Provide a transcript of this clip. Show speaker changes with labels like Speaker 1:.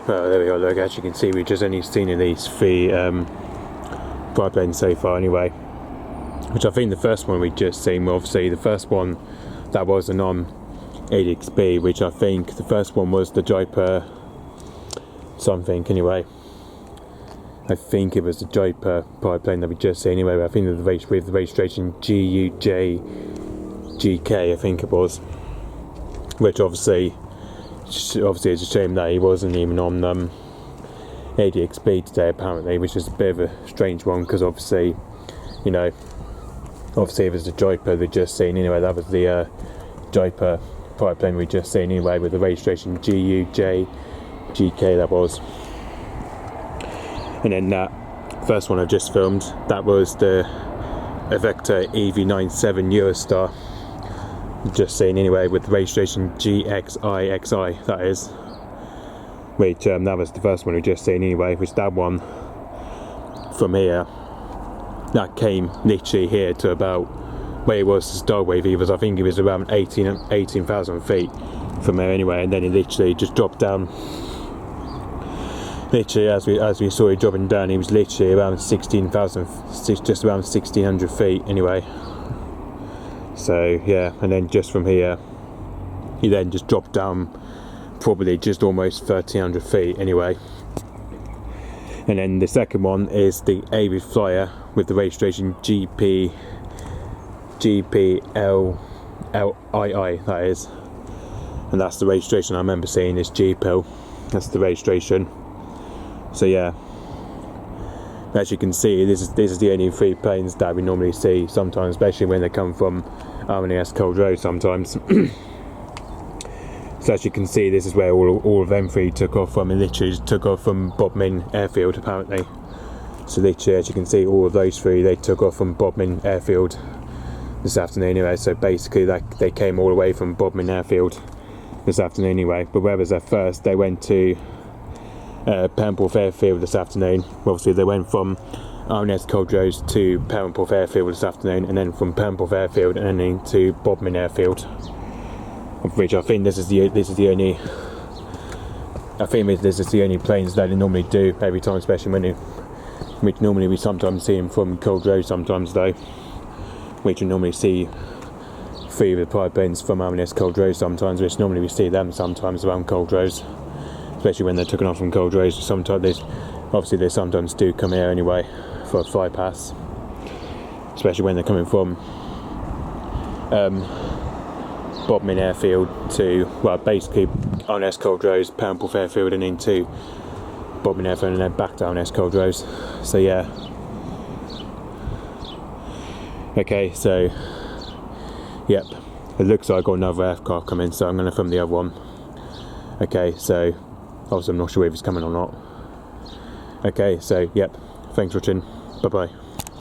Speaker 1: Well, there we go, look, as you can see, we've just only seen in these 3 biplanes so far anyway. Which I think the first one we just seen, well, obviously the first one that was a non-ADXB, which I think the first one was the G-XIXI something anyway. I think it was the G-XIXI biplane that we just seen anyway, but I think with the registration GUJ-GK, I think it was. Which obviously it's a shame that he wasn't even on ADXB today apparently, which is a bit of a strange one, because obviously, you know, obviously it was the G-XIXI we just seen anyway. That was the G-XIXI biplane we just seen anyway, with the registration GUJ-GK that was. And then that first one I just filmed, that was the Evektor EV-97 Eurostar, just seen anyway, with the registration G-XIXI, that is. Which that was the first one we just seen anyway, which that one from here, that came literally here to about where it was to start with. I think it was around 18,000 feet from there anyway, and then it literally just dropped down. Literally, as we saw it dropping down, he was literally around 16,000, just around 1,600 feet anyway. So yeah, and then just from here, he then just dropped down probably just almost 1,300 feet anyway. And then the second one is the Avid flyer with the registration GPLII, that is. And that's the registration I remember seeing, is GPL. That's the registration. So yeah, as you can see, this is the only 3 planes that we normally see sometimes, especially when they come from RNS Cold Road sometimes. So as you can see, this is where all of them 3 took off from, and literally just took off from Bodmin Airfield apparently. So literally, as you can see, all of those 3, they took off from Bodmin Airfield this afternoon anyway. So basically they came all the way from Bodmin Airfield this afternoon anyway. But whereas at first they went to Perranporth Airfield this afternoon. Obviously they went from RNS Cold Road to Perranporth Airfield this afternoon, and then from Perranporth Airfield and then to Bodmin Airfield. Of which I think this is the only planes that they normally do every time, especially which normally we sometimes see them from Cold Road sometimes though. Which we normally see 3 of the biplanes from RNS Cold Road sometimes, which normally we see them sometimes around Cold Roads. Especially when they're taken off from Cold Roads. Sometimes they sometimes do come here anyway for a fly pass, especially when they're coming from Bodmin Airfield to, well, basically RNS Cold Roads, Perranporth Airfield, and into Bodmin Airfield, and then back to RNS Cold Roads. So yeah. Okay, so yep, it looks like I've got another aircraft coming, so I'm going to film the other one. Okay, so obviously I'm not sure if it's coming or not. Okay, so yep, thanks for watching, bye bye.